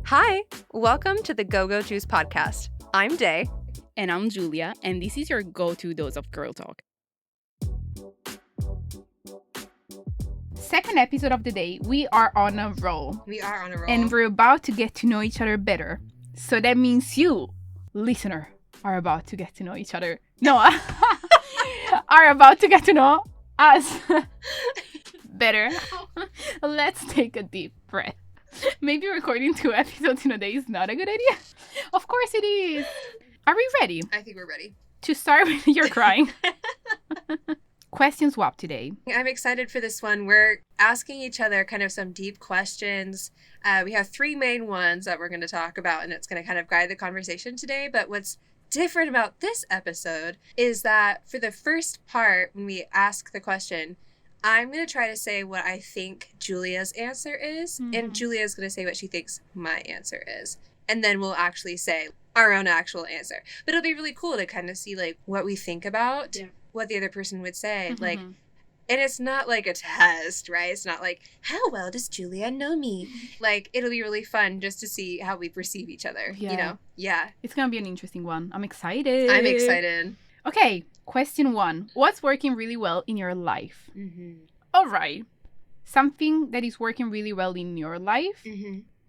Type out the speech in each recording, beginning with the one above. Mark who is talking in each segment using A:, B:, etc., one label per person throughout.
A: Hi, welcome to the Go-Go Juice podcast. I'm Day.
B: And I'm Giulia, and this is your go-to dose of girl talk. Second episode of the day, we are on a roll. And we're about to get to know each other better. So that means you, listener, are about to get to know each other. No, are about to get to know us better. Let's take a deep breath. Maybe recording 2 episodes in a day is not a good idea. Of course it is. Are we ready?
A: I think we're ready.
B: To start with, you're crying. Question swap today.
A: I'm excited for this one. We're asking each other kind of some deep questions. We have 3 main ones that we're going to talk about, and it's going to kind of guide the conversation today. But what's different about this episode is that for the first part, when we ask the question, I'm going to try to say what I think Giulia's answer is, and Giulia's going to say what she thinks my answer is. And then we'll actually say our own actual answer. But it'll be really cool to kind of see, like, what we think about, what the other person would say. Like, and it's not like a test, right? It's not like, how well does Giulia know me? Like, it'll be really fun just to see how we perceive each other, you know? Yeah.
B: It's going to be an interesting one. I'm excited.
A: I'm excited.
B: Okay, question 1. What's working really well in your life? All right. Something that is working really well in your life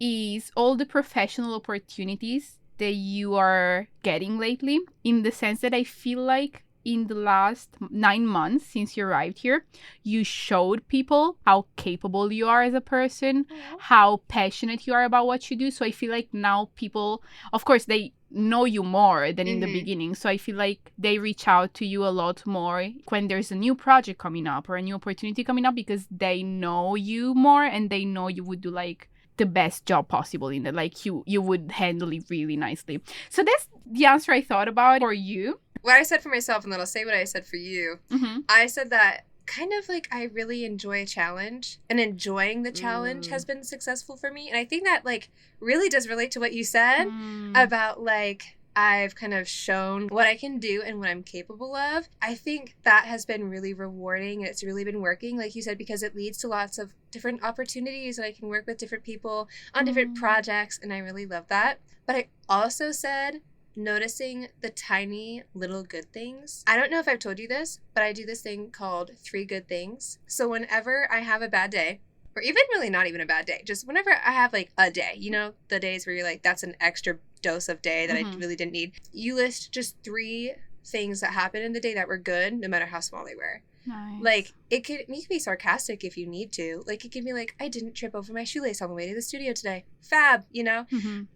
B: is all the professional opportunities that you are getting lately, in the sense that I feel like in the last 9 months since you arrived here, you showed people how capable you are as a person, how passionate you are about what you do. So I feel like now people, of course, they know you more than in the beginning. So I feel like they reach out to you a lot more when there's a new project coming up or a new opportunity coming up, because they know you more and they know you would do like the best job possible in it. Like you would handle it really nicely. So that's the answer I thought about for you.
A: What I said for myself, and then I'll say what I said for you. I said that kind of like I really enjoy a challenge, and enjoying the challenge has been successful for me. And I think that like really does relate to what you said about like I've kind of shown what I can do and what I'm capable of. I think that has been really rewarding, and it's really been working, like you said, because it leads to lots of different opportunities, and I can work with different people on different projects, and I really love that. But I also said noticing the tiny little good things. I don't know if I've told you this, but I do this thing called 3 good things. So whenever I have a bad day, or even really not even a bad day, just whenever I have like a day, you know, the days where you're like, that's an extra dose of day that I really didn't need. You list just 3 things that happened in the day that were good, no matter how small they were.
B: Nice.
A: Like, you can be sarcastic if you need to. Like, it can be like, I didn't trip over my shoelace on the way to the studio today. Fab, you know?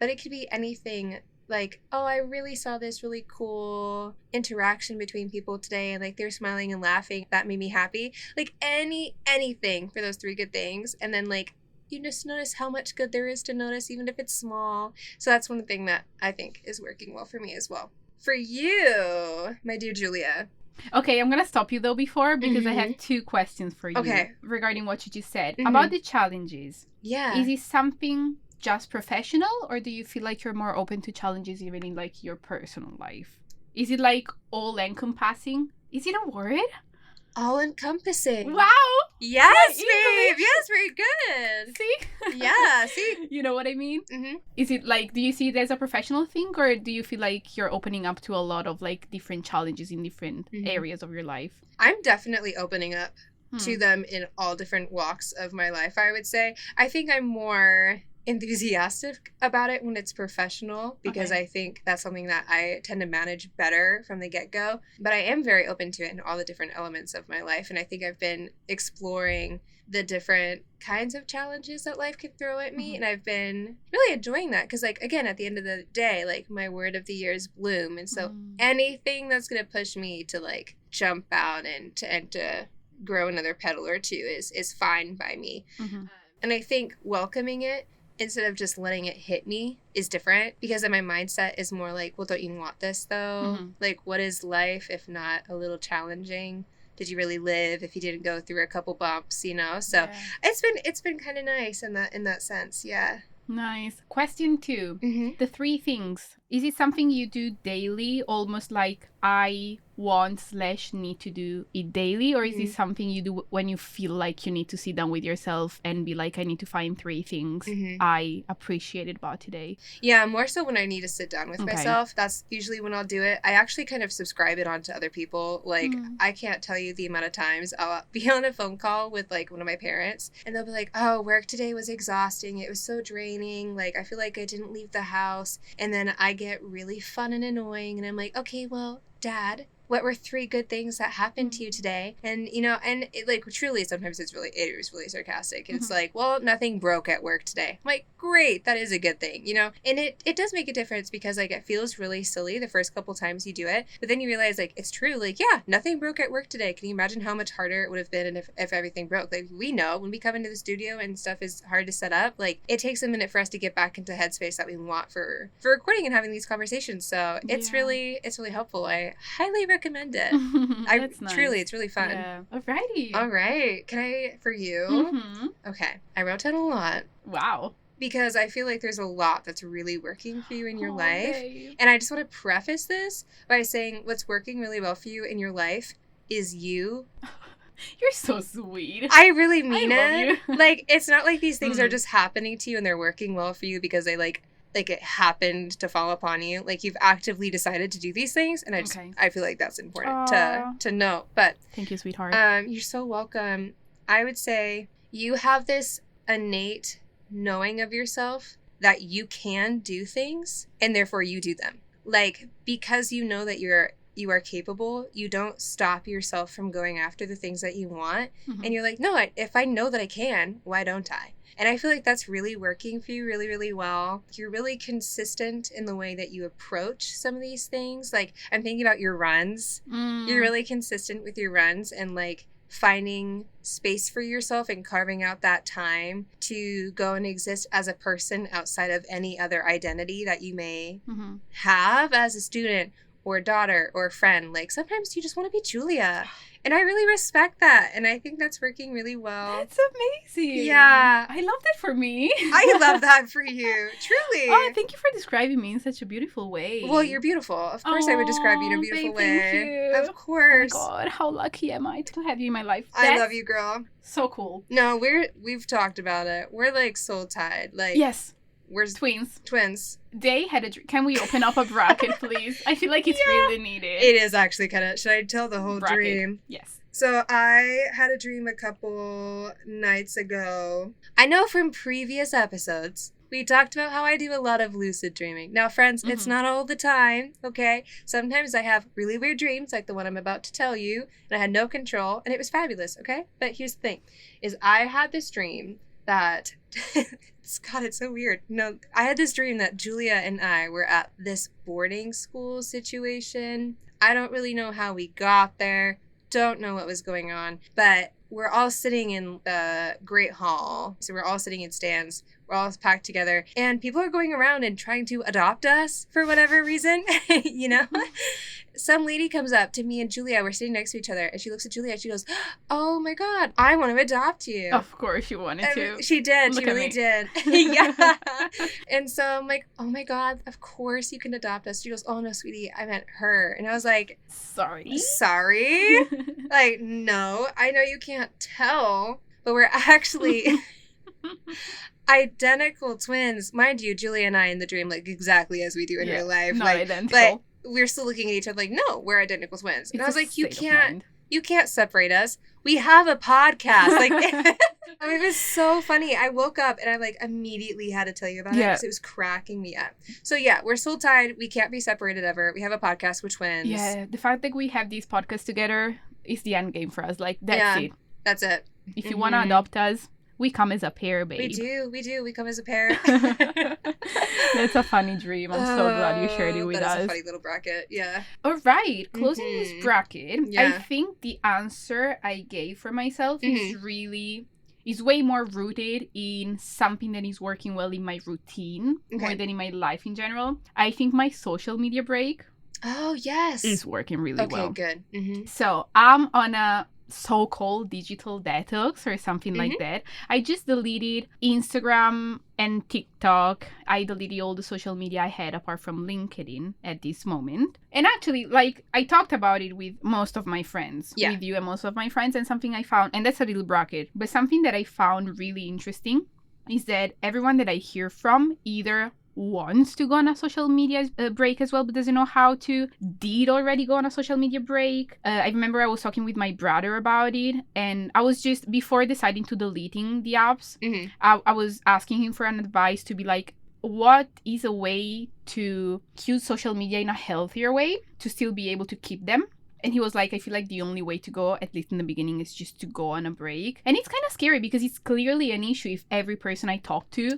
A: But it could be anything. Like, oh, I really saw this really cool interaction between people today, and like they're smiling and laughing. That made me happy. Like anything for those 3 good things. And then like you just notice how much good there is to notice, even if it's small. So that's one thing that I think is working well for me as well. For you, my dear Giulia.
B: Okay, I'm going to stop you though before, because I have 2 questions for you regarding what you just said. About the challenges.
A: Yeah.
B: Is it something just professional, or do you feel like you're more open to challenges even in like your personal life? Is it like all encompassing? Is it a word?
A: All encompassing.
B: Wow.
A: Yes, babe. Yes, very good.
B: See?
A: Yeah, see?
B: You know what I mean? Is it like, do you see it as a professional thing, or do you feel like you're opening up to a lot of like different challenges in different areas of your life?
A: I'm definitely opening up to them in all different walks of my life, I would say. I think I'm more enthusiastic about it when it's professional, because I think that's something that I tend to manage better from the get-go. But I am very open to it in all the different elements of my life, and I think I've been exploring the different kinds of challenges that life can throw at me, and I've been really enjoying that, because like again, at the end of the day, like my word of the year is bloom, and so anything that's going to push me to like jump out and to grow another petal or 2 is fine by me. And I think welcoming it instead of just letting it hit me is different, because then my mindset is more like, well, don't you want this though? Like, what is life if not a little challenging? Did you really live if you didn't go through a couple bumps, you know? So it's been kind of nice in that sense. Yeah.
B: Nice. Question 2. The 3 things Is it something you do daily, almost like I want/need to do it daily? Or is it something you do when you feel like you need to sit down with yourself and be like, I need to find 3 things I appreciated about today?
A: Yeah, more so when I need to sit down with myself. That's usually when I'll do it. I actually kind of subscribe it onto other people. Like, I can't tell you the amount of times I'll be on a phone call with, like, one of my parents, and they'll be like, oh, work today was exhausting. It was so draining. Like, I feel like I didn't leave the house. And then I get really fun and annoying, and I'm like, okay, well, Dad, what were 3 good things that happened to you today? And, you know, and it, like, truly, sometimes it is really sarcastic. It's like, well, nothing broke at work today. I'm like, great, that is a good thing, you know? And it does make a difference because, like, it feels really silly the first couple times you do it. But then you realize, like, it's true. Like, yeah, nothing broke at work today. Can you imagine how much harder it would have been if everything broke? Like, we know when we come into the studio and stuff is hard to set up, like, it takes a minute for us to get back into headspace that we want for recording and having these conversations. So it's really helpful. I highly recommend it.
B: That's nice.
A: Truly, it's really fun.
B: Yeah. Alrighty.
A: All right. Can I, for you? Okay. I wrote down a lot.
B: Wow.
A: Because I feel like there's a lot that's really working for you in your life.
B: Babe.
A: And I just want to preface this by saying what's working really well for you in your life is you.
B: You're so sweet.
A: I really mean
B: I love
A: it. Like, it's not like these things are just happening to you and they're working well for you because they like it happened to fall upon you. Like, you've actively decided to do these things, and I feel like that's important to know. But
B: thank you, sweetheart.
A: You're so welcome. I would say you have this innate knowing of yourself that you can do things, and therefore you do them. Like, because you know that you are capable, you don't stop yourself from going after the things that you want. And you're like, no, if I know that I can, why don't I? And I feel like that's really working for you really, really well. You're really consistent in the way that you approach some of these things. Like, I'm thinking about your runs. You're really consistent with your runs and, like, finding space for yourself and carving out that time to go and exist as a person outside of any other identity that you may have as a student or a daughter or a friend. Like, sometimes you just want to be Giulia. And I really respect that. And I think that's working really well.
B: That's amazing.
A: Yeah.
B: I love that for me.
A: I love that for you. Truly.
B: Oh, thank you for describing me in such a beautiful way.
A: Well, you're beautiful. Of course I would describe you in a beautiful
B: babe,
A: way.
B: Thank you.
A: Of course.
B: Oh my God, how lucky am I to have you in my life?
A: I love you, girl.
B: So cool.
A: No, we've talked about it. We're, like, soul tied. Like,
B: yes.
A: We're
B: twins. They had a dream. Can we open up a bracket, please? I feel like it's really needed.
A: It is actually kind of. Should I tell the whole dream?
B: Yes.
A: So I had a dream a couple nights ago. I know from previous episodes, we talked about how I do a lot of lucid dreaming. Now, friends, it's not all the time, okay? Sometimes I have really weird dreams, like the one I'm about to tell you, and I had no control, and it was fabulous, okay? But here's the thing, is I had this dream that... it's so weird. No, I had this dream that Giulia and I were at this boarding school situation. I don't really know how we got there. Don't know what was going on. But we're all sitting in the Great Hall. So we're all sitting in stands. We're all packed together. And people are going around and trying to adopt us for whatever reason. You know? Some lady comes up to me and Giulia. We're sitting next to each other. And she looks at Giulia and she goes, oh my God, I want to adopt you.
B: Of course she wanted to.
A: She did. She really did. Yeah. And so I'm like, oh my God, of course you can adopt us. She goes, oh no, sweetie, I meant her. And I was like, Sorry? Like, no, I know you can't tell, but we're actually identical twins. Mind you, Giulia and I in the dream look exactly as we do in real life.
B: Not
A: like,
B: identical.
A: But we're still looking at each other like, no, we're identical twins. And I was like, you can't separate us. We have a podcast. Like, I mean, it was so funny. I woke up and I like immediately had to tell you about it because it was cracking me up. So yeah, we're soul tied. We can't be separated ever. We have a podcast with twins.
B: Yeah, the fact that we have these podcasts together is the end game for us. Like, that's it.
A: That's it.
B: If you want to adopt us, we come as a pair, babe.
A: We do. We come as a pair.
B: That's a funny dream. I'm so glad you shared it with us.
A: That's a funny little bracket. Yeah.
B: All right. Closing this bracket, I think the answer I gave for myself is way more rooted in something that is working well in my routine more than in my life in general. I think my social media break
A: is working really well.
B: Okay, good.
A: Mm-hmm.
B: So I'm on a so-called digital detox or something like that. I just deleted Instagram and TikTok. I deleted all the social media I had apart from LinkedIn at this moment. And actually, like, I talked about it with most of my friends, with you and most of my friends, and something I found, and that's a little bracket, but something that I found really interesting is that everyone that I hear from either wants to go on a social media break as well, but doesn't know how to, did already go on a social media break. I remember I was talking with my brother about it, and I was just, before deciding to deleting the apps, I was asking him for an advice to be like, what is a way to use social media in a healthier way to still be able to keep them? And he was like, I feel like the only way to go, at least in the beginning, is just to go on a break. And it's kind of scary because it's clearly an issue if every person I talk to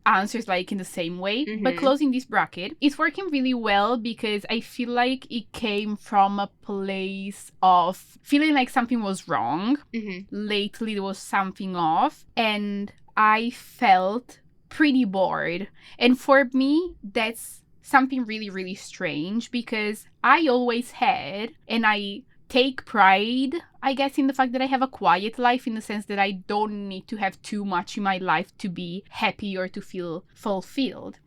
B: answers like in the same way. But closing this bracket, it's working really well because I feel like it came from a place of feeling like something was wrong. Lately, there was something off. And I felt pretty bored. And for me, that's something really, really strange because I always had, and I take pride, I guess, in the fact that I have a quiet life, in the sense that I don't need to have too much in my life to be happy or to feel fulfilled.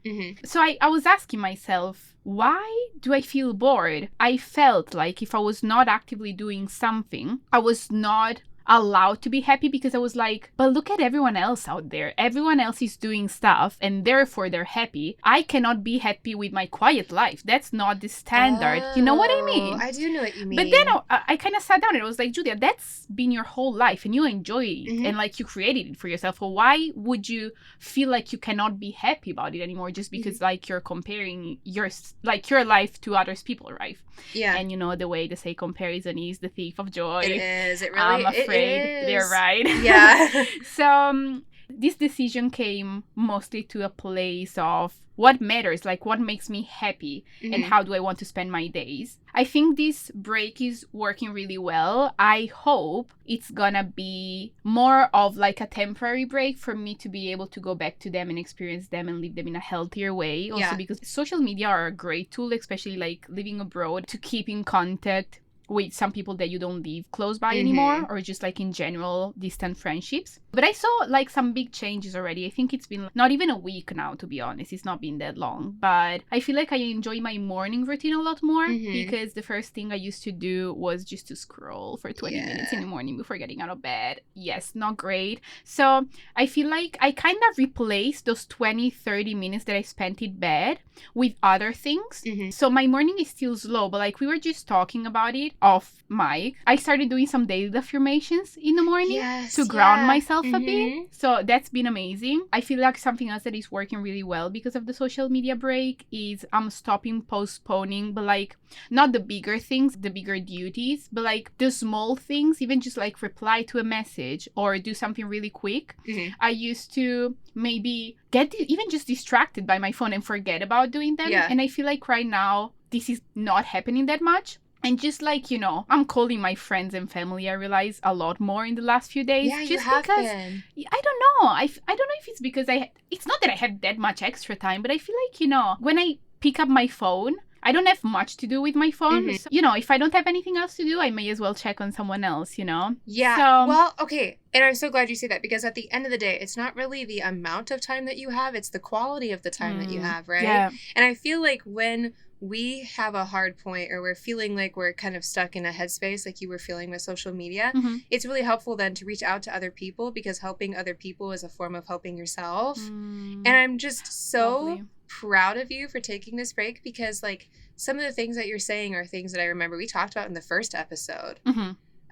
B: So I was asking myself, why do I feel bored? I felt like if I was not actively doing something, I was not allowed to be happy, because I was like, but look at everyone else out there. Everyone else is doing stuff and therefore they're happy. I cannot be happy with my quiet life. That's not the standard. You know what I mean?
A: I do know what you mean.
B: But then I kind of sat down and I was like, Giulia, that's been your whole life and you enjoy it and like you created it for yourself. So why would you feel like you cannot be happy about it anymore just because like you're comparing your life to others people, right? Yeah. And you know the way they say comparison is the thief of joy.
A: It is. It really is.
B: I'm afraid they're right.
A: Yeah.
B: So this decision came mostly to a place of what matters, like what makes me happy and how do I want to spend my days. I think this break is working really well. I hope it's gonna be more of like a temporary break for me to be able to go back to them and experience them and live them in a healthier way. Also because social media are a great tool, especially like living abroad, to keep in contact with some people that you don't live close by anymore, or just like in general distant friendships. But I saw like some big changes already. I think it's been not even a week now, to be honest. It's not been that long, but I feel like I enjoy my morning routine a lot more because the first thing I used to do was just to scroll for 20 minutes in the morning before getting out of bed. Yes, not great. So I feel like I kind of replaced those 20-30 minutes that I spent in bed with other things. So my morning is still slow, but like we were just talking about it off mic, I started doing some daily affirmations in the morning to ground myself a bit. So that's been amazing. I feel like something else that is working really well because of the social media break is I'm stopping postponing, but like not the bigger things, the bigger duties, but like the small things, even just like reply to a message or do something really quick. I used to maybe get even just distracted by my phone and forget about doing them. And I feel like right now this is not happening that much. And just like, you know, I'm calling my friends and family, I realize, a lot more in the last few days.
A: Yeah,
B: just
A: you have
B: because,
A: been.
B: I don't know. I don't know if it's because it's not that I have that much extra time, but I feel like, you know, when I pick up my phone, I don't have much to do with my phone. So, you know, if I don't have anything else to do, I may as well check on someone else, you know?
A: Yeah.
B: So,
A: well, okay. And I'm so glad you say that, because at the end of the day, it's not really the amount of time that you have, it's the quality of the time that you have, right? Yeah. And I feel like when we have a hard point, or we're feeling like we're kind of stuck in a headspace like you were feeling with social media, it's really helpful then to reach out to other people, because helping other people is a form of helping yourself. And I'm just so proud of you for taking this break, because like some of the things that you're saying are things that I remember we talked about in the first episode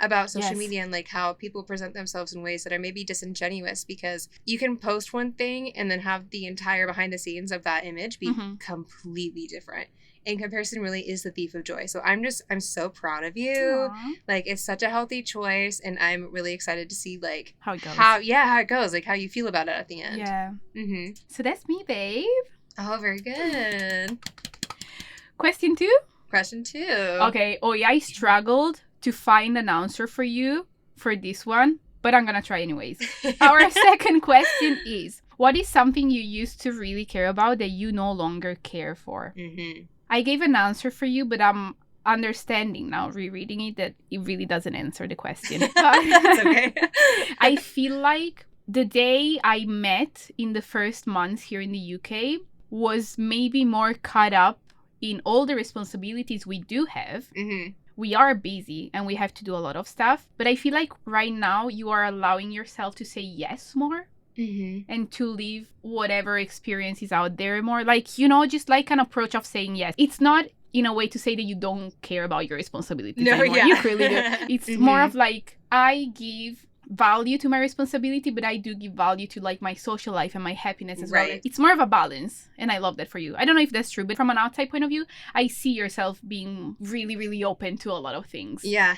A: about social media, and like how people present themselves in ways that are maybe disingenuous, because you can post one thing and then have the entire behind the scenes of that image be completely different. And comparison really is the thief of joy. So I'm so proud of you. Aww. Like, it's such a healthy choice, and I'm really excited to see like how it goes. How it goes, like how you feel about it at the end. Yeah.
B: So that's me, babe.
A: Oh, very good.
B: Question 2. Okay. Oh yeah, I struggled to find an answer for you for this one, but I'm gonna try anyways. Our second question is: what is something you used to really care about that you no longer care for? I gave an answer for you, but I'm understanding now, rereading it, that it really doesn't answer the question.
A: It's okay.
B: I feel like the day I met in the first months here in the UK was maybe more caught up in all the responsibilities we do have. Mm-hmm. We are busy and we have to do a lot of stuff. But I feel like right now you are allowing yourself to say yes more. Mm-hmm. And to live whatever experience is out there more. Like, you know, just like an approach of saying yes. It's not in a way to say that you don't care about your responsibilities anymore. Yeah. You clearly do. It's mm-hmm. more of like, I give value to my responsibility, but I do give value to like my social life and my happiness as well. It's more of a balance, and I love that for you. I don't know if that's true, but from an outside point of view, I see yourself being really, really open to a lot of things. Yeah.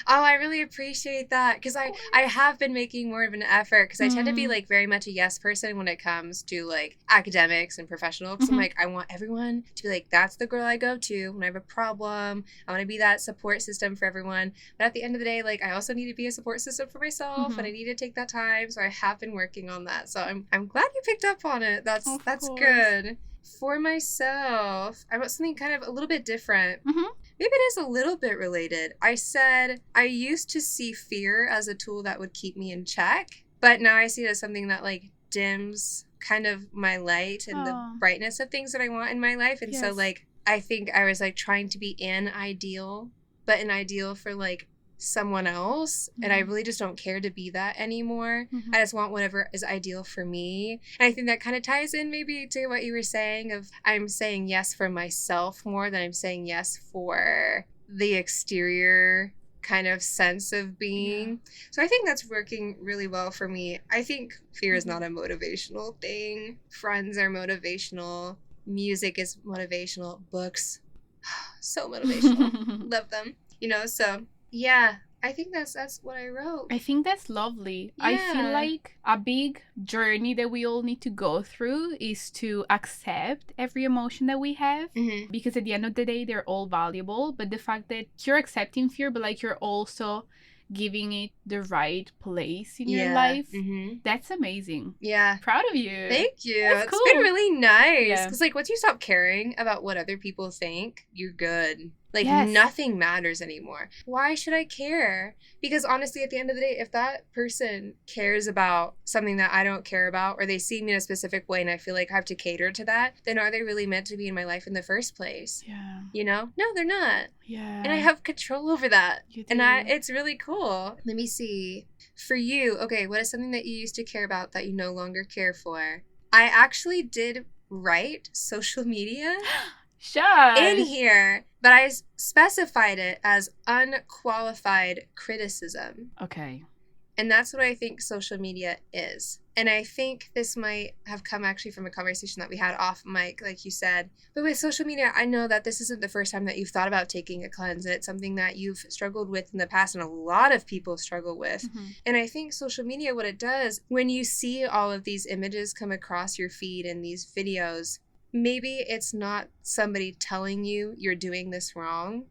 A: Oh, I really appreciate that, because I have been making more of an effort, because I tend to be like very much a yes person when it comes to like academics and professional, because I'm like, I want everyone to be like, that's the girl I go to when I have a problem. I want to be that support system for everyone, but at the end of the day, like, I also need to be a support system for myself. And I need to take that time, so I have been working on that. So I'm glad you picked up on it. That's good. For myself, I want something kind of a little bit different. Maybe it is a little bit related. I said I used to see fear as a tool that would keep me in check, but now I see it as something that like dims kind of my light and the brightness of things that I want in my life. And so like I think I was like trying to be an ideal, but an ideal for like someone else, and I really just don't care to be that anymore. I just want whatever is ideal for me. And I think that kind of ties in maybe to what you were saying of I'm saying yes for myself more than I'm saying yes for the exterior kind of sense of being. So I think that's working really well for me. I think fear is not a motivational thing. Friends are motivational. Music is motivational. Books, so motivational. Love them. You know, so yeah, I think that's what I wrote.
B: I think that's lovely. Yeah. I feel like a big journey that we all need to go through is to accept every emotion that we have, because at the end of the day, they're all valuable. But the fact that you're accepting fear, but like you're also giving it the right place in your life, that's amazing. Yeah. Proud of you.
A: Thank you. It's cool. Been really nice. Because like once you stop caring about what other people think, you're good. Like, nothing matters anymore. Why should I care? Because honestly, at the end of the day, if that person cares about something that I don't care about, or they see me in a specific way and I feel like I have to cater to that, then are they really meant to be in my life in the first place? Yeah. You know? No, they're not. Yeah. And I have control over that. You do. And it's really cool. Let me see. For you, okay, what is something that you used to care about that you no longer care for? I actually did write social media in here, but I specified it as unqualified criticism. Okay. And that's what I think social media is. And I think this might have come actually from a conversation that we had off mic, like you said. But with social media, I know that this isn't the first time that you've thought about taking a cleanse. And it's something that you've struggled with in the past, and a lot of people struggle with. And I think social media, what it does, when you see all of these images come across your feed and these videos, maybe it's not somebody telling you you're doing this wrong,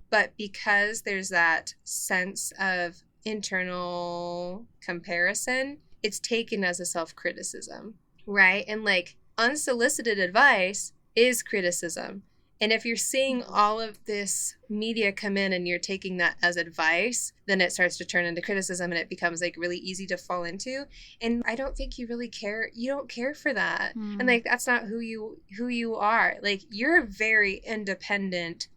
A: but because there's that sense of internal comparison, it's taken as a self-criticism, right? And like unsolicited advice is criticism. And if you're seeing all of this media come in and you're taking that as advice, then it starts to turn into criticism, and it becomes like really easy to fall into. And I don't think you really care. You don't care for that. And like, that's not who you are. Like, you're a very independent,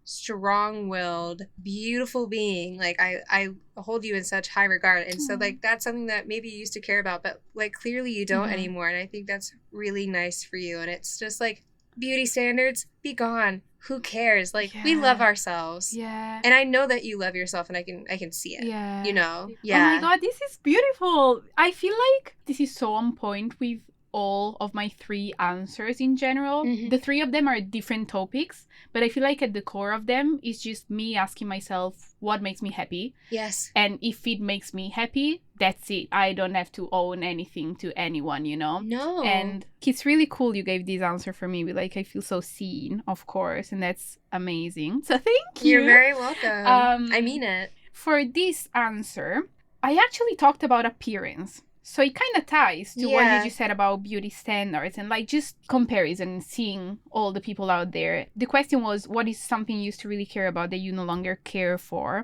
A: strong-willed, beautiful being. Like, I hold you in such high regard. And so like, that's something that maybe you used to care about, but like clearly you don't anymore. And I think that's really nice for you. And it's just like, beauty standards, be gone. Who cares? Like, we love ourselves. Yeah. And I know that you love yourself, and I can see it. Yeah. You know? Yeah.
B: Oh my God, this is beautiful. I feel like this is so on point with all of my 3 answers in general. The 3 of them are different topics, but I feel like at the core of them is just me asking myself what makes me happy. Yes. And if it makes me happy, that's it. I don't have to own anything to anyone, you know? No. And it's really cool you gave this answer for me. Like, I feel so seen, of course, and that's amazing. So thank you.
A: You're very welcome. I mean it.
B: For this answer, I actually talked about appearance. So it kind of ties to what you
A: Yeah.
B: just said about beauty standards and like just comparison, seeing all the people out there. The question was, what is something you used to really care about that you no longer care for?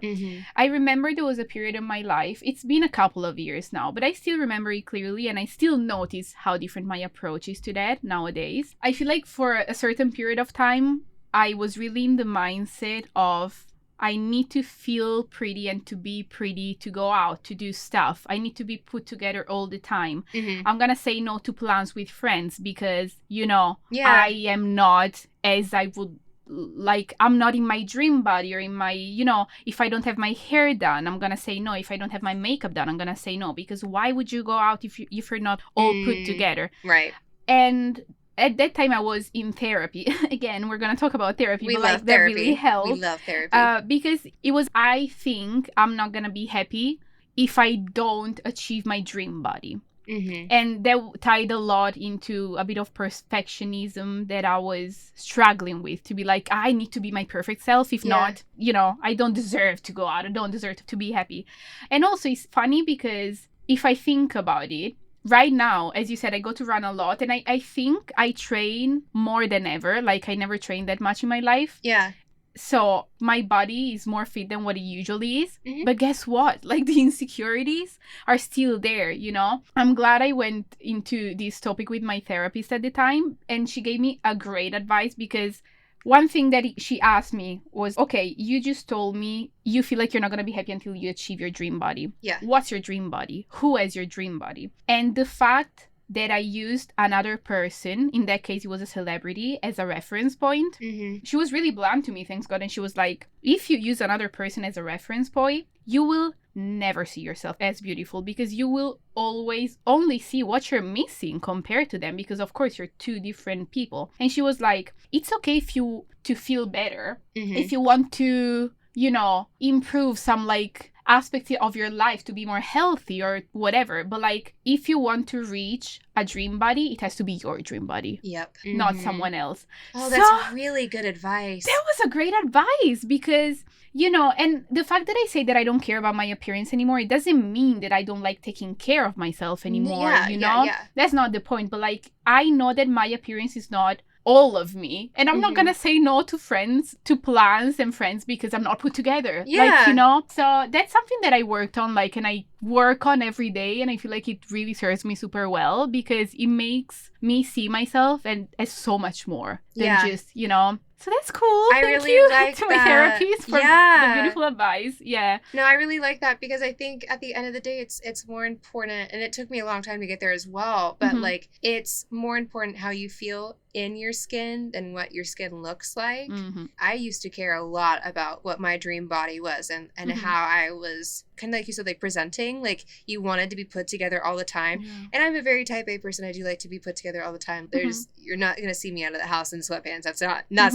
B: I remember there was a period in my life, it's been a couple of years now, but I still remember it clearly, and I still notice how different my approach is to that nowadays. I feel like for a certain period of time, I was really in the mindset of I need to feel pretty and to be pretty to go out, to do stuff. I need to be put together all the time. I'm going to say no to plans with friends because, you know, I am not as I would like. I'm not in my dream body or in my, you know, if I don't have my hair done, I'm going to say no. If I don't have my makeup done, I'm going to say no, because why would you go out if you're not all put together?
A: Right.
B: And at that time I was in therapy. Again, we're going to talk about therapy.
A: We
B: but
A: love
B: like
A: therapy.
B: That really helped.
A: We love therapy.
B: Because it was, I think I'm not going to be happy if I don't achieve my dream body. And that tied a lot into a bit of perfectionism that I was struggling with, to be like, I need to be my perfect self. If not, you know, I don't deserve to go out. I don't deserve to be happy. And also it's funny because if I think about it, right now, as you said, I go to run a lot, and I think I train more than ever. Like, I never trained that much in my life.
A: Yeah.
B: So my body is more fit than what it usually is. But guess what? Like, the insecurities are still there, you know? I'm glad I went into this topic with my therapist at the time, and she gave me a great advice, because one thing that she asked me was, okay, you just told me you feel like you're not going to be happy until you achieve your dream body.
A: Yeah.
B: What's your dream body? Who has your dream body? And the fact that I used another person, in that case it was a celebrity, as a reference point, she was really blunt to me, thanks God. And she was like, if you use another person as a reference point, you will never see yourself as beautiful, because you will always only see what you're missing compared to them, because of course you're two different people. And she was like, it's okay if you to feel better, if you want to, you know, improve some like aspects of your life to be more healthy or whatever, but like, if you want to reach a dream body, it has to be your dream body.
A: Yep.
B: Not someone else.
A: Oh, that's really good advice.
B: That was a great advice, because, you know, and the fact that I say that I don't care about my appearance anymore, it doesn't mean that I don't like taking care of myself anymore, you know? That's not the point. But like, I know that my appearance is not all of me, and I'm not gonna say no to friends, to plans and friends, because I'm not put together. Like, you know, so that's something that I worked on, like, and I work on every day, and I feel like it really serves me super well, because it makes me see myself and as so much more than just, you know. So that's cool.
A: I
B: Thank
A: really
B: you
A: like
B: to my
A: that.
B: therapist for the beautiful advice. Yeah.
A: No, I really like that, because I think at the end of the day, it's more important, and it took me a long time to get there as well, but like, it's more important how you feel in your skin than what your skin looks like. I used to care a lot about what my dream body was, and how I was, kind of like you said, like presenting, like you wanted to be put together all the time. And I'm a very type A person. I do like to be put together all the time. You're not going to see me out of the house in sweatpants. That's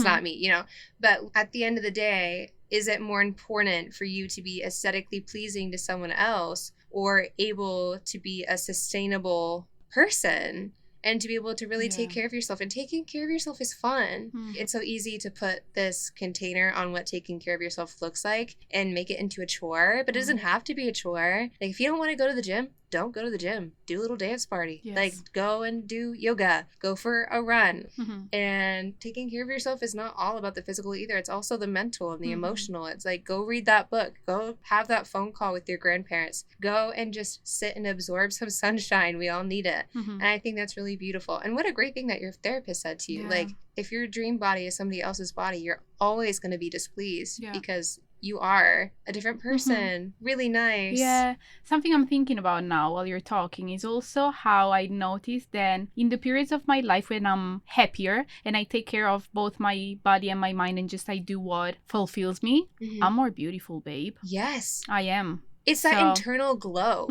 A: not me, you know. But at the end of the day, is it more important for you to be aesthetically pleasing to someone else, or able to be a sustainable person and to be able to really take care of yourself? And taking care of yourself is fun. It's so easy to put this container on what taking care of yourself looks like and make it into a chore, but it doesn't have to be a chore. Like, if you don't want to go to the gym, don't go to the gym. Do a little dance party. Like, go and do yoga. Go for a run. And taking care of yourself is not all about the physical either. It's also the mental and the emotional. It's like, go read that book. Go have that phone call with your grandparents. Go and just sit and absorb some sunshine. We all need it. And I think that's really beautiful. And what a great thing that your therapist said to you. Like, if your dream body is somebody else's body, you're always going to be displeased, because you are a different person. Really nice.
B: Yeah. Something I'm thinking about now while you're talking is also how I noticed that in the periods of my life when I'm happier and I take care of both my body and my mind, and just I do what fulfills me, I'm more beautiful, babe.
A: Yes.
B: I am.
A: It's that internal glow.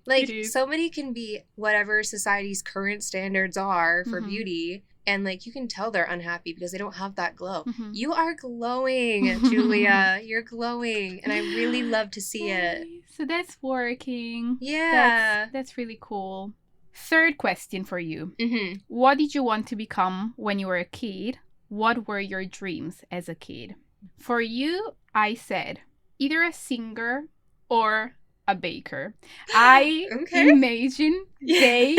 A: Like, somebody can be whatever society's current standards are for beauty, and like, you can tell they're unhappy because they don't have that glow. You are glowing, Giulia. You're glowing, and I really love to see it.
B: So that's working.
A: Yeah.
B: That's really cool. Third question for you. What did you want to become when you were a kid? What were your dreams as a kid? For you, I said either a singer or a baker. I imagine they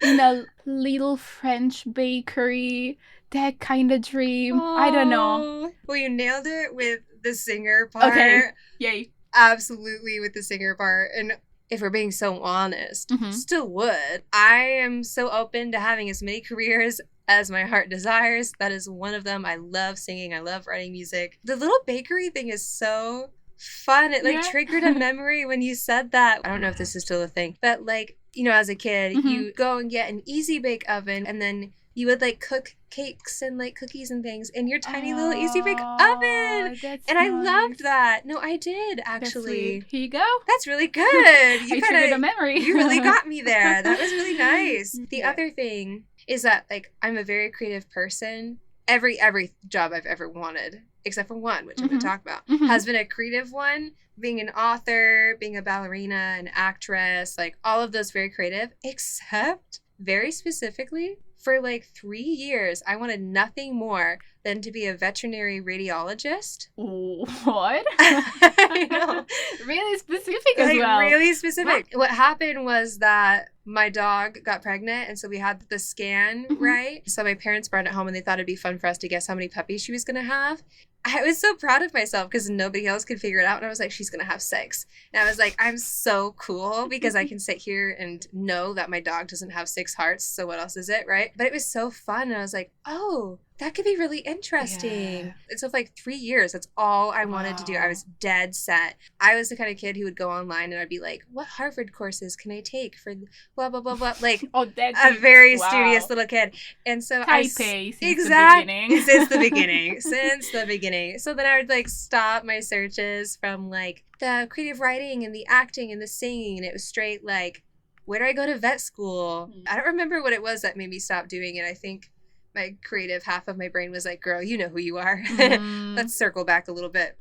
B: in a little French bakery, that kind of dream. I don't know.
A: Well, you nailed it with the singer part.
B: Okay, yay.
A: Absolutely with the singer part. And if we're being so honest, still would. I am so open to having as many careers as my heart desires. That is one of them. I love singing. I love writing music. The little bakery thing is so fun. It triggered a memory when you said that. I don't know if this is still a thing, but as a kid, you go and get an Easy Bake Oven, and then you would cook cakes and cookies and things in your tiny little Easy Bake Oven. And I loved that. No, I did actually.
B: Here you go.
A: That's really good.
B: You triggered a memory.
A: You really got me there. That was really nice. The other thing is that I'm a very creative person. Every job I've ever wanted, except for one, which I'm going to talk about, has been a creative one. Being an author, being a ballerina, an actress, all of those very creative, except very specifically for 3 years, I wanted nothing more than to be a veterinary radiologist.
B: What?
A: I know.
B: Really specific as well.
A: Really specific. What happened was that my dog got pregnant, and so we had the scan, right? So my parents brought it home, and they thought it'd be fun for us to guess how many puppies she was going to have. I was so proud of myself because nobody else could figure it out. And I was like, she's going to have 6. And I was like, I'm so cool because I can sit here and know that my dog doesn't have 6 hearts. So what else is it, right? But it was so fun. And I was like, oh, that could be really interesting. Yeah. And so for 3 years, that's all I wanted to do. I was dead set. I was the kind of kid who would go online and I'd be like, what Harvard courses can I take for blah, blah, blah, blah. A very studious little kid. And so
B: since the beginning.
A: Since the beginning. Since the beginning. So then I would stop my searches from the creative writing and the acting and the singing. And it was straight where do I go to vet school? I don't remember what it was that made me stop doing it. I think my creative half of my brain was like, girl, you know who you are. Let's circle back a little bit.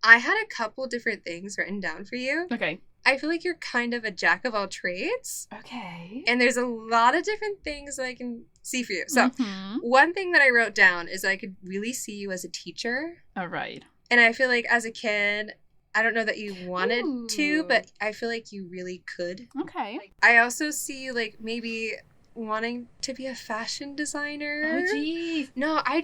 A: I had a couple different things written down for you.
B: Okay.
A: I feel like you're kind of a jack of all trades.
B: Okay.
A: And there's a lot of different things that I can see for you. So one thing that I wrote down is I could really see you as a teacher.
B: All right.
A: And I feel like as a kid, I don't know that you wanted to, but I feel like you really could.
B: Okay.
A: I also see you maybe wanting to be a fashion designer.
B: Oh, geez.
A: No, I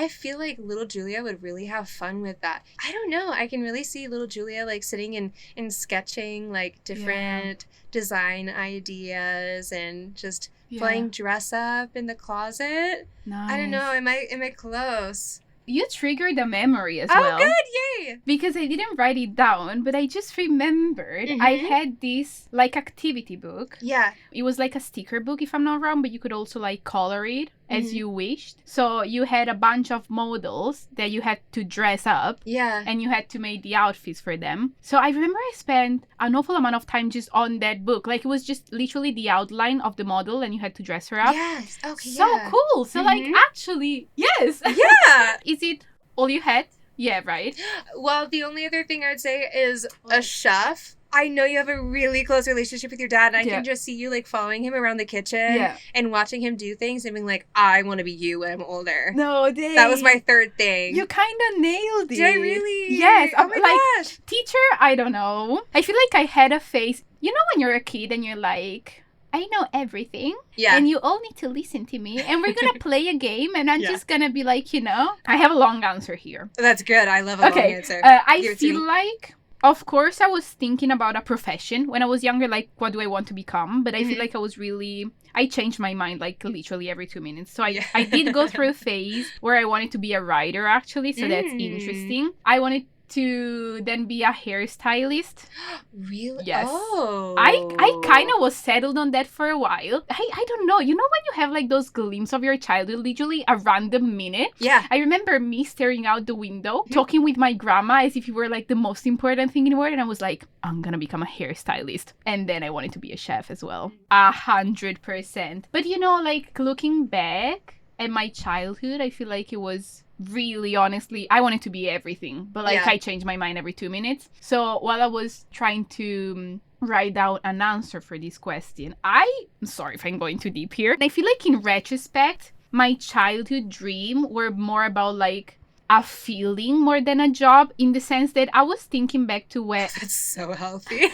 A: feel like little Giulia would really have fun with that. I don't know. I can really see little Giulia sitting and sketching different design ideas and just playing dress up in the closet.
B: Nice.
A: I don't know. Am I close?
B: You triggered a memory as well.
A: Oh, good. Yay.
B: Because I didn't write it down, but I just remembered I had this activity book.
A: Yeah.
B: It was a sticker book, if I'm not wrong, but you could also color it as you wished. So you had a bunch of models that you had to dress up.
A: Yeah.
B: And you had to make the outfits for them. So I remember I spent an awful amount of time just on that book. It was just literally the outline of the model and you had to dress her up.
A: Yes. Okay.
B: So cool. So actually, yes.
A: Yeah.
B: Is it all you had? Yeah, right.
A: Well, the only other thing I would say is a chef. I know you have a really close relationship with your dad, and I can just see you following him around the kitchen and watching him do things and being like, I want to be you when I'm older.
B: No, dang.
A: That was my third thing.
B: You kind of nailed it.
A: Did I really?
B: Yes.
A: Oh my gosh.
B: Teacher, I don't know. I feel like I had a phase. You know when you're a kid and you're like, I know everything. Yeah. And you all need to listen to me. And we're going to play a game. And I'm just going to be I have a long answer here.
A: That's good. I love a long answer.
B: I feel like, of course, I was thinking about a profession when I was younger. What do I want to become? But I feel like I changed my mind literally every 2 minutes. So I did go through a phase where I wanted to be a writer, actually. So that's interesting. I wanted to then be a hairstylist.
A: Really?
B: Yes.
A: Oh.
B: I kind of was settled on that for a while. I don't know. You know when you have those glimpses of your childhood, literally a random minute?
A: Yeah.
B: I remember me staring out the window, talking with my grandma as if you were the most important thing in the world. And I was like, I'm going to become a hairstylist. And then I wanted to be a chef as well. 100%. But looking back at my childhood, I feel like it was really, honestly, I wanted to be everything, but I changed my mind every 2 minutes. So while I was trying to write down an answer for this question, I'm sorry if I'm going too deep here. I feel in retrospect, my childhood dream were more about a feeling more than a job, in the sense that I was thinking back to where...
A: That's so healthy.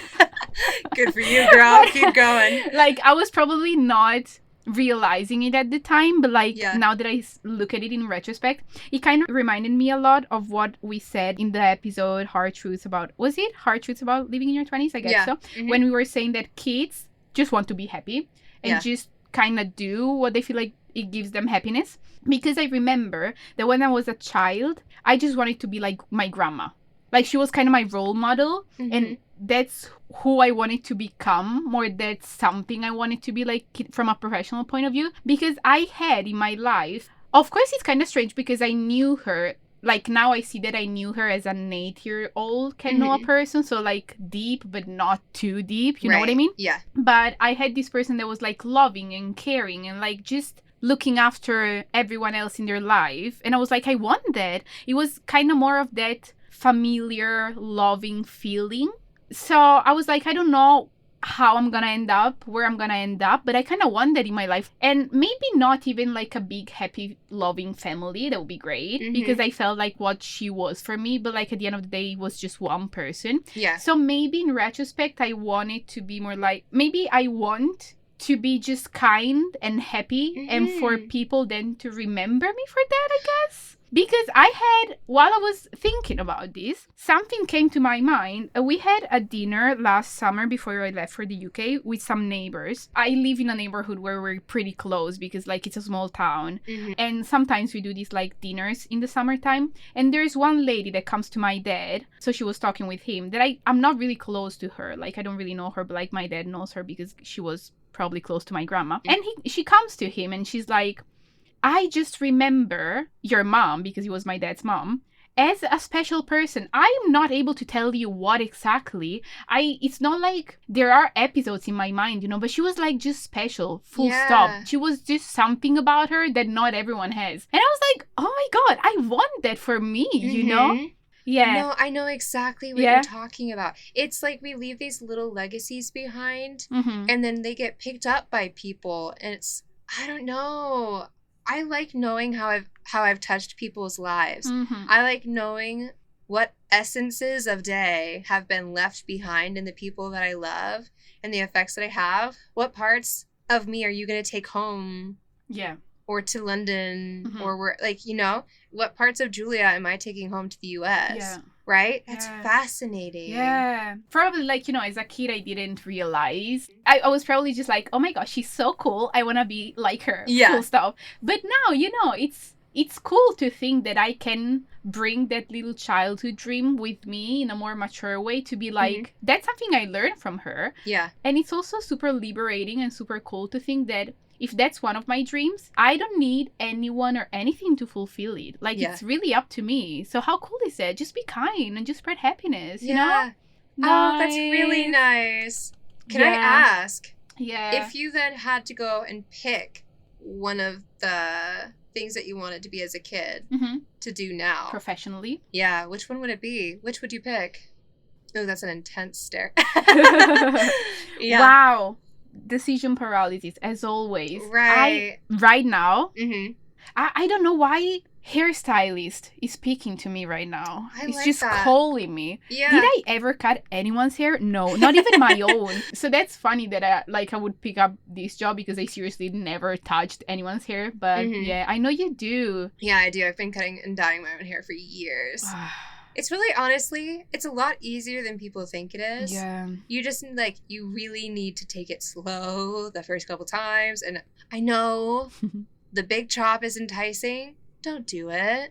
A: Good for you, girl. Keep going.
B: Like, I was probably not realizing it at the time, but like now that I look at it in retrospect, it kind of reminded me a lot of what we said in the episode Hard Truths About, was it Hard Truths About Living in Your 20s? I guess so. Mm-hmm. When we were saying that kids just want to be happy and just kind of do what they feel like it gives them happiness. Because I remember that when I was a child, I just wanted to be like my grandma. Like, she was kind of my role model, and that's who I wanted to become, more that's something I wanted to be, like, from a professional point of view. Because I had in my life, of course it's kind of strange because I knew her, like, now I see that I knew her as an 8-year-old can know a person, so, like, deep but not too deep, you know what I mean?
A: Yeah.
B: But I had this person that was, like, loving and caring and, like, just looking after everyone else in their life, and I was like, I want that. It was kind of more of that familiar, loving feeling. So I was like, I don't know how I'm gonna end up, where I'm gonna end up, but I kind of want that in my life. And maybe not even like a big, happy, loving family. That would be great, because I felt like what she was for me, but like at the end of the day, it was just one person.
A: Yeah.
B: So maybe in retrospect, I want it to be more like, maybe I want to be just kind and happy, and for people then to remember me for that, I guess. Because I had, while I was thinking about this, something came to my mind. We had a dinner last summer before I left for the UK with some neighbors. I live in a neighborhood where we're pretty close because, like, it's a small town. And sometimes we do these, like, dinners in the summertime. And there's one lady that comes to my dad. So she was talking with him that I'm not really close to her. Like, I don't really know her, but, like, my dad knows her because she was probably close to my grandma. And she comes to him and she's like, I just remember your mom, because he was my dad's mom, as a special person. I am not able to tell you what exactly. It's not like there are episodes in my mind, you know, but she was like just special, full stop. She was just something about her that not everyone has. And I was like, oh my God, I want that for me, you know? Yeah.
A: No, I know exactly what you're talking about. It's like we leave these little legacies behind, and then they get picked up by people, and it's, I don't know. I like knowing how I've touched people's lives. I like knowing what essences of day have been left behind in the people that I love and the effects that I have. What parts of me are you going to take home?
B: Yeah.
A: Or to London, or where, like, you know, what parts of Giulia am I taking home to the US?
B: Yeah.
A: Right? That's fascinating.
B: Yeah. Probably, like, you know, as a kid, I didn't realize. I was probably just like, oh my gosh, she's so cool. I want to be like her.
A: Yeah.
B: Cool stuff. But now, you know, it's cool to think that I can bring that little childhood dream with me in a more mature way to be like, that's something I learned from her.
A: Yeah.
B: And it's also super liberating and super cool to think that if that's one of my dreams, I don't need anyone or anything to fulfill it. Like, it's really up to me. So how cool is that? Just be kind and just spread happiness, you know?
A: Nice. Oh, that's really nice. Can I ask?
B: Yeah.
A: If you then had to go and pick one of the things that you wanted to be as a kid to do now.
B: Professionally?
A: Yeah. Which one would it be? Which would you pick? Oh, that's an intense stare.
B: Yeah. Wow. Decision paralysis, as always.
A: Right.
B: Right now, I don't know why hairstylist is speaking to me right now. It's like just that. Calling me.
A: Yeah.
B: Did I ever cut anyone's hair? No, not even my own. So that's funny that I would pick up this job because I seriously never touched anyone's hair. But yeah, I know you do.
A: Yeah, I do. I've been cutting and dyeing my own hair for years. It's really, honestly, it's a lot easier than people think it is.
B: Yeah.
A: You just, like, you really need to take it slow the first couple times. And I know the big chop is enticing. Don't do it.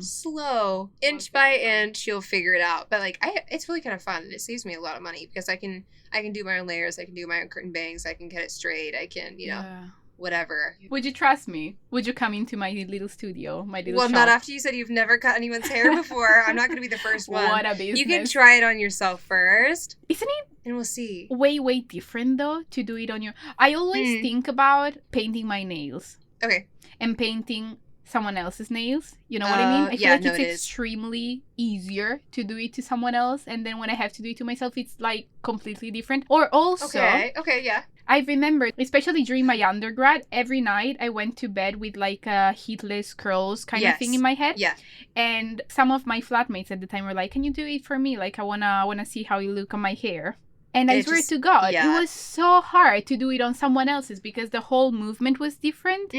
A: Slow. Inch by inch, you'll figure it out. But, like, it's really kind of fun. It saves me a lot of money because I can do my own layers. I can do my own curtain bangs. I can get it straight. I can, you know. Yeah. Whatever.
B: Would you trust me? Would you come into my little studio, my little shop?
A: Not after you said you've never cut anyone's hair before. I'm not going to be the first one.
B: What a business.
A: You can try it on yourself first.
B: Isn't it?
A: And we'll see.
B: Way different, though, to do it on your... I always think about painting my nails.
A: Okay.
B: And painting someone else's nails. You know what I mean? I feel like it's extremely easier to do it to someone else. And then when I have to do it to myself, it's, like, completely different. Or also...
A: Okay, yeah.
B: I remember, especially during my undergrad, every night I went to bed with like a heatless curls kind of thing in my head.
A: Yeah.
B: And some of my flatmates at the time were like, can you do it for me? Like, I wanna see how you look on my hair. And I swear to God, it was so hard to do it on someone else's because the whole movement was different.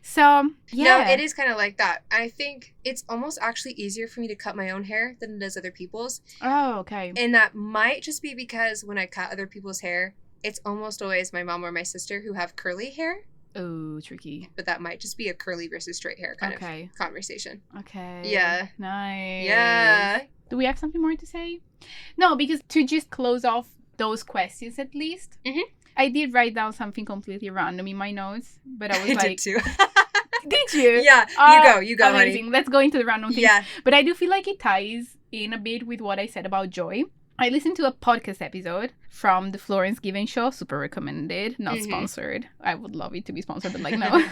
B: So, yeah.
A: No, it is kind of like that. I think it's almost actually easier for me to cut my own hair than it is other people's.
B: Oh, okay.
A: And that might just be because when I cut other people's hair, it's almost always my mom or my sister who have curly hair.
B: Oh, tricky.
A: But that might just be a curly versus straight hair kind of conversation.
B: Okay.
A: Yeah.
B: Nice.
A: Yeah.
B: Do we have something more to say? No, because to just close off those questions at least, I did write down something completely random in my notes, but I was like...
A: did too.
B: Did you?
A: Yeah. You go,
B: amazing.
A: honey.
B: Let's go into the random things.
A: Yeah.
B: But I do feel like it ties in a bit with what I said about joy. I listened to a podcast episode from the Florence Given Show, super recommended, not sponsored. I would love it to be sponsored, but like, no.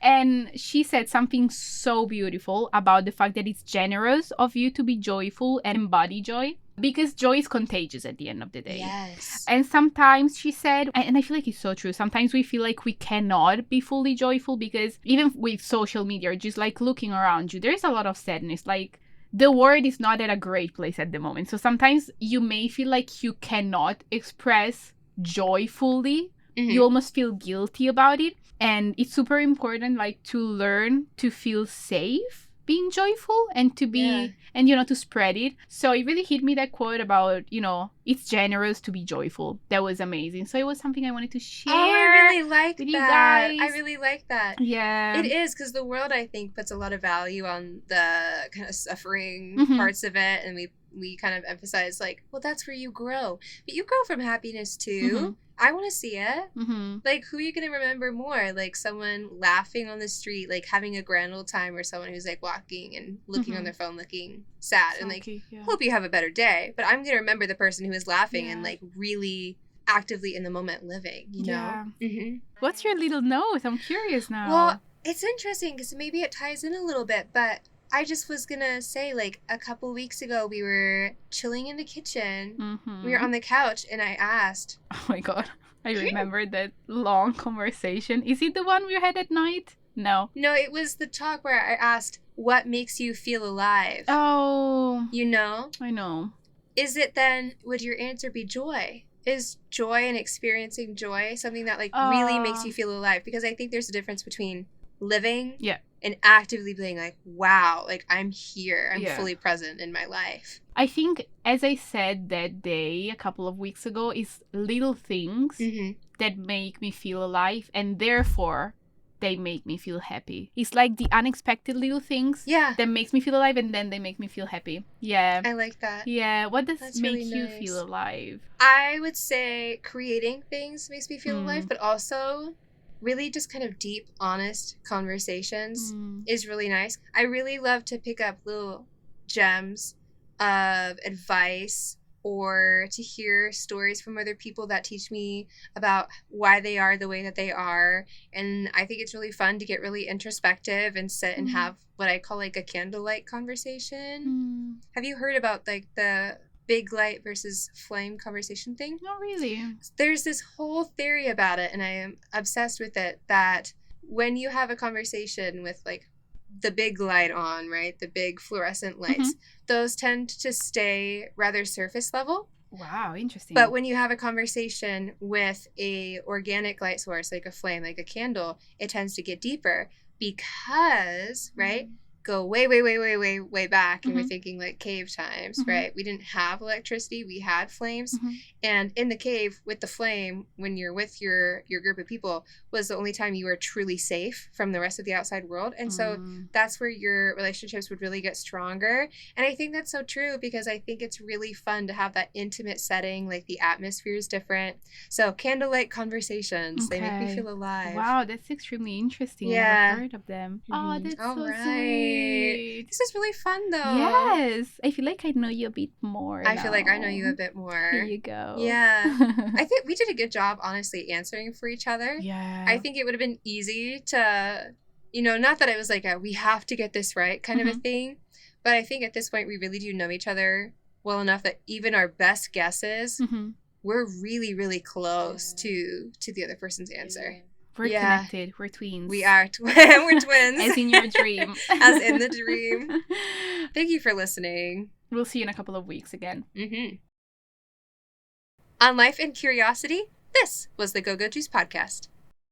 B: And she said something so beautiful about the fact that it's generous of you to be joyful and embody joy. Because joy is contagious at the end of the day.
A: Yes.
B: And sometimes, she said, and I feel like it's so true, sometimes we feel like we cannot be fully joyful because even with social media, just like looking around you, there's a lot of sadness. Like, the world is not at a great place at the moment. So sometimes you may feel like you cannot express joy fully. You almost feel guilty about it. And it's super important, like, to learn to feel safe being joyful and to be and to spread it. So it really hit me, that quote about it's generous to be joyful. That was amazing. So it was something I wanted to share.
A: Oh, I really like
B: with
A: that.
B: You guys.
A: I really like that.
B: Yeah,
A: it is, because the world, I think, puts a lot of value on the kind of suffering parts of it, and we kind of emphasize, like, well, that's where you grow, but you grow from happiness too. I want to see it. Like, who are you going to remember more? Like, someone laughing on the street, like, having a grand old time, or someone who's, like, walking and looking on their phone looking sad and, like, hope you have a better day. But I'm going to remember the person who is laughing and, like, really actively in the moment living, you know?
B: What's your little note? I'm curious now.
A: Well, it's interesting because maybe it ties in a little bit, but I just was going to say, like, a couple weeks ago, we were chilling in the kitchen. We were on the couch, and I asked...
B: Oh, my God. I remember that long conversation. Is it the one we had at night? No.
A: No, it was the talk where I asked, what makes you feel alive?
B: Oh.
A: You know?
B: I know.
A: Is it then, would your answer be joy? Is joy and experiencing joy something that, like, really makes you feel alive? Because I think there's a difference between living and actively being like, wow, like, I'm here. I'm fully present in my life.
B: I think, as I said that day a couple of weeks ago, is little things that make me feel alive, and therefore they make me feel happy. It's like the unexpected little things that makes me feel alive, and then they make me feel happy. Yeah.
A: I like that.
B: Yeah. What does
A: That's
B: make
A: really
B: you
A: nice.
B: feel alive?
A: I would say creating things makes me feel alive, but also... really just kind of deep, honest conversations is really nice. I really love to pick up little gems of advice or to hear stories from other people that teach me about why they are the way that they are. And I think it's really fun to get really introspective and sit and have what I call, like, a candlelight conversation. Have you heard about, like, the big light versus flame conversation thing?
B: Not really.
A: There's this whole theory about it, and I am obsessed with it, that when you have a conversation with, like, the big light on, right, the big fluorescent lights, those tend to stay rather surface level.
B: Wow, interesting.
A: But when you have a conversation with a organic light source, like a flame, like a candle, it tends to get deeper because, right, go way back, and we're thinking, like, cave times, right? We didn't have electricity, we had flames, and in the cave with the flame, when you're with your group of people, was the only time you were truly safe from the rest of the outside world. And so that's where your relationships would really get stronger. And I think that's so true, because I think it's really fun to have that intimate setting, like, the atmosphere is different. So candlelight conversations, they make me feel alive.
B: Wow, that's extremely interesting.
A: Yeah.
B: I never heard of them. Oh, that's so sweet.
A: This is really fun, though.
B: Yes. I feel like I know you a bit more
A: I feel like I know you a bit more.
B: Here you go.
A: Yeah. I think we did a good job, honestly, answering for each other.
B: Yeah.
A: I think it would have been easy to, not that it was like a we have to get this right kind of a thing, but I think at this point we really do know each other well enough that even our best guesses, we're really, really close to the other person's answer.
B: We're connected. We're twins.
A: We are. We're twins.
B: As in your dream.
A: As in the dream. Thank you for listening.
B: We'll see you in a couple of weeks again.
A: On life and curiosity, this was the Go-Go Juice Podcast.